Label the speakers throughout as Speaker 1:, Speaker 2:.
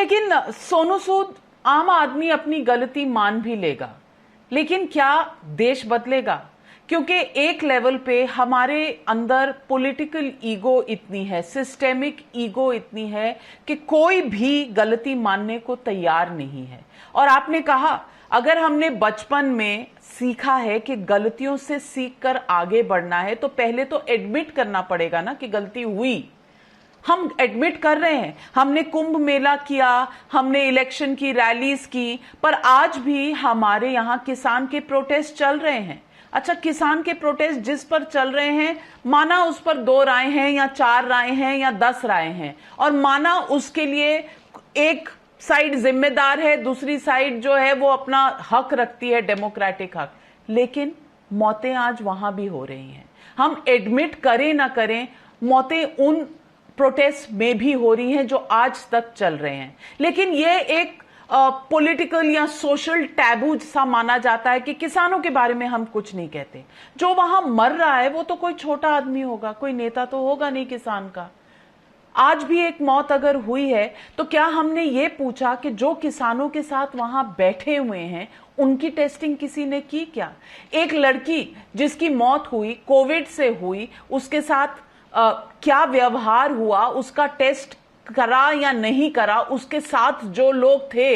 Speaker 1: लेकिन सोनू सूद, आम आदमी अपनी गलती मान भी लेगा, लेकिन क्या देश बदलेगा? क्योंकि एक लेवल पे हमारे अंदर पॉलिटिकल ईगो इतनी है, सिस्टेमिक ईगो इतनी है कि कोई भी गलती मानने को तैयार नहीं है। और आपने कहा, अगर हमने बचपन में सीखा है कि गलतियों से सीखकर आगे बढ़ना है, तो पहले तो एडमिट करना पड़ेगा ना कि गलती हुई। हम एडमिट कर रहे हैं, हमने कुंभ मेला किया, हमने इलेक्शन की रैलीज की, पर आज भी हमारे यहां किसान के प्रोटेस्ट चल रहे हैं। अच्छा, किसान के प्रोटेस्ट जिस पर चल रहे हैं, माना उस पर 2 राय हैं या 4 राय हैं या 10 राय हैं, और माना उसके लिए एक साइड जिम्मेदार है, दूसरी साइड जो है वो अपना हक रखती है, डेमोक्रेटिक हक, लेकिन मौतें आज वहां भी हो रही हैं। हम एडमिट करें ना करें, मौतें उन प्रोटेस्ट में भी हो रही हैं जो आज तक चल रहे हैं। लेकिन ये एक पॉलिटिकल या सोशल टैबू सा माना जाता है कि किसानों के बारे में हम कुछ नहीं कहते। जो वहां मर रहा है वो तो कोई छोटा आदमी होगा, कोई नेता तो होगा नहीं किसान का। आज भी एक मौत अगर हुई है तो क्या हमने ये पूछा कि जो किसानों के साथ वहां बैठे हुए हैं उनकी टेस्टिंग किसी ने की क्या? एक लड़की जिसकी मौत हुई, कोविड से हुई, उसके साथ क्या व्यवहार हुआ, उसका टेस्ट करा या नहीं करा, उसके साथ जो लोग थे,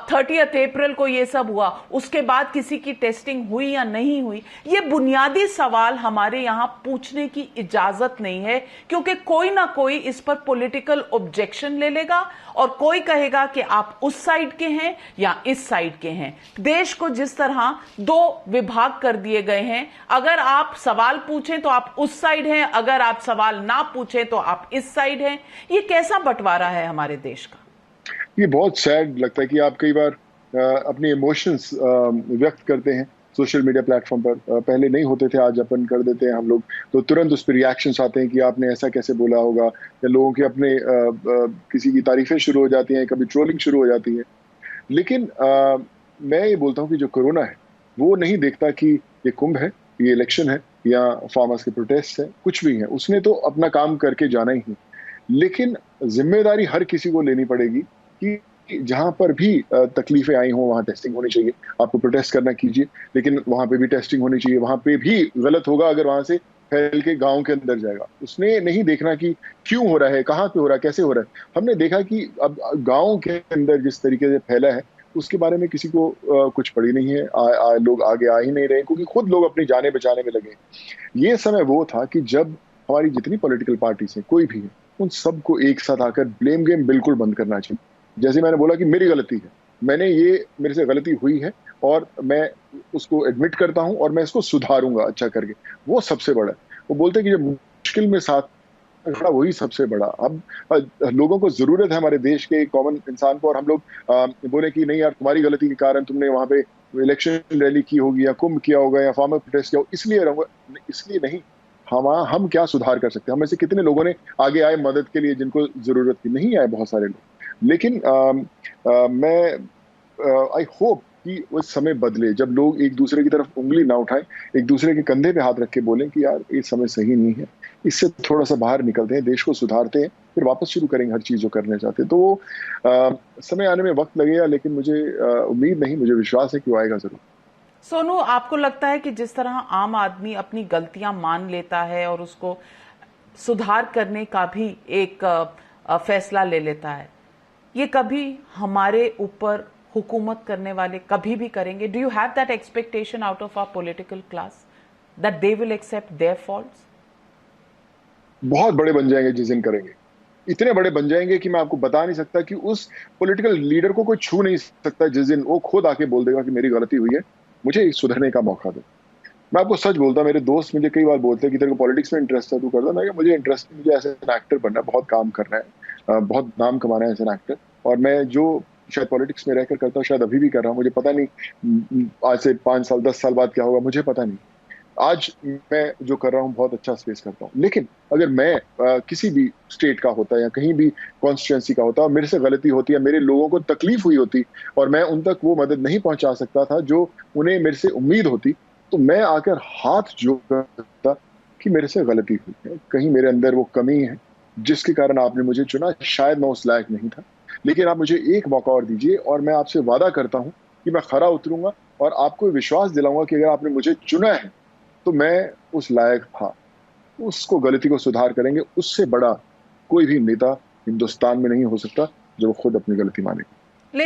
Speaker 1: 30 अप्रैल को ये सब हुआ, उसके बाद किसी की टेस्टिंग हुई या नहीं हुई? ये बुनियादी सवाल हमारे यहां पूछने की इजाजत नहीं है, क्योंकि कोई ना कोई इस पर पॉलिटिकल ऑब्जेक्शन ले लेगा और कोई कहेगा कि आप उस साइड के हैं या इस साइड के हैं। देश को जिस तरह 2 विभाग कर दिए गए हैं, अगर आप सवाल पूछें तो आप उस साइड हैं, अगर आप सवाल ना पूछें तो आप इस साइड हैं। ये कैसा बंटवारा है हमारे देश का?
Speaker 2: ये बहुत सैड लगता है कि आप कई बार अपनी इमोशंस व्यक्त करते हैं सोशल मीडिया प्लेटफॉर्म पर। पहले नहीं होते थे, आज अपन कर देते हैं हम लोग, तो तुरंत उस पर रिएक्शंस आते हैं कि आपने ऐसा कैसे बोला होगा, या लोगों के अपने किसी की तारीफें शुरू हो जाती हैं, कभी ट्रोलिंग शुरू हो जाती है। लेकिन मैं ये बोलता हूँ कि जो कोरोना है वो नहीं देखता कि ये कुंभ है, ये इलेक्शन है, या फार्मर्स के प्रोटेस्ट है, कुछ भी है, उसने तो अपना काम करके जाना ही है। लेकिन जिम्मेदारी हर किसी को लेनी पड़ेगी कि जहां पर भी तकलीफें आई हों वहां टेस्टिंग होनी चाहिए। आपको प्रोटेस्ट करना कीजिए, लेकिन वहां पे भी टेस्टिंग होनी चाहिए। वहां पे भी गलत होगा अगर वहां से फैल के गांव के अंदर जाएगा। उसने नहीं देखना कि क्यों हो रहा है, कहाँ पे हो रहा है, कैसे हो रहा है। हमने देखा कि अब गांव के अंदर जिस तरीके से फैला है उसके बारे में किसी को कुछ पड़ी नहीं है। लोग आगे आ ही नहीं रहे, क्योंकि खुद लोग अपनी जानें बचाने में लगे। ये समय वो था कि जब हमारी जितनी पॉलिटिकल पार्टीज है, कोई भी है, उन सबको एक साथ आकर ब्लेम गेम बिल्कुल बंद करना चाहिए। जैसे मैंने बोला कि मेरी गलती है, मेरे से गलती हुई है और मैं उसको एडमिट करता हूं और मैं इसको सुधारूंगा अच्छा करके, वो सबसे बड़ा है। वो बोलते हैं कि जब मुश्किल में साथ खड़ा, वही सबसे बड़ा। अब लोगों को जरूरत है हमारे देश के कॉमन इंसान को, और हम लोग बोले कि नहीं यार, तुम्हारी गलती के कारण तुमने वहां पे इलेक्शन रैली की होगी या कुंभ किया होगा या फार्मर प्रोटेस्ट किया होगा, इसलिए रहूंगा, इसलिए नहीं। हम क्या सुधार कर सकते हैं? हम में से कितने लोगों ने आगे आए मदद के लिए जिनको जरूरत थी? नहीं आए बहुत सारे लोग। लेकिन मैं आई होप कि वो समय बदले, जब लोग एक दूसरे की तरफ उंगली ना उठाएं, एक दूसरे के कंधे पे हाथ रख के बोलें कि यार ये समय सही नहीं है, इससे थोड़ा सा बाहर निकलते हैं, देश को सुधारते हैं, फिर वापस शुरू करेंगे हर चीज जो करने चाहते हैं। तो वो समय आने में वक्त लगेगा, लेकिन मुझे उम्मीद नहीं, मुझे विश्वास है कि वो आएगा जरूर।
Speaker 1: सोनू, आपको लगता है कि जिस तरह आम आदमी अपनी गलतियां मान लेता है और उसको सुधार करने का भी एक फैसला ले लेता है, ये कभी हमारे ऊपर हुकूमत करने वाले कभी भी करेंगे? Do you have that expectation out of our political class that they will accept their faults?
Speaker 2: बहुत बड़े बन जाएंगे जिस दिन करेंगे, इतने बड़े बन जाएंगे कि मैं आपको बता नहीं सकता कि उस पॉलिटिकल लीडर को कोई छू नहीं सकता जिस दिन वो खुद आके बोल देगा कि मेरी गलती हुई है, मुझे सुधरने का मौका दो। मैं आपको सच बोलता, मेरे दोस्त मुझे कई बार बोलते हैं कि तेरे को पॉलिटिक्स में इंटरेस्ट है, तू कर दो। मैं मुझे इंटरेस्ट, मुझे ऐसे एन एक्टर बनना है, बहुत काम करना है, बहुत नाम कमाना है एज एन एक्टर। और मैं जो शायद पॉलिटिक्स में रहकर करता हूँ, शायद अभी भी कर रहा हूँ, मुझे पता नहीं आज से 5 साल 10 साल बाद क्या होगा, मुझे पता नहीं। आज मैं जो कर रहा हूँ बहुत अच्छा स्पेस करता हूँ। लेकिन अगर मैं किसी भी स्टेट का होता या कहीं भी कॉन्स्टिट्यूंसी का होता और मेरे से गलती होती या मेरे लोगों को तकलीफ हुई होती और मैं उन तक वो मदद नहीं पहुंचा सकता था जो उन्हें मेरे से उम्मीद होती, तो मैं आकर हाथ जोड़ता कि मेरे से गलती हुई है, कहीं मेरे अंदर वो कमी है जिसके कारण आपने मुझे चुना, शायद मैं उस लायक नहीं था। लेकिन आप मुझे एक मौका और दीजिए और मैं आपसे वादा करता हूं कि मैं खरा उतरूंगा और आपको विश्वास दिलाऊंगा कि अगर आपने मुझे चुना है तो मैं उस लायक था। उसको गलती को सुधार करेंगे। उससे बड़ा कोई भी नेता हिंदुस्तान में नहीं हो सकता जो खुद अपनी गलती माने।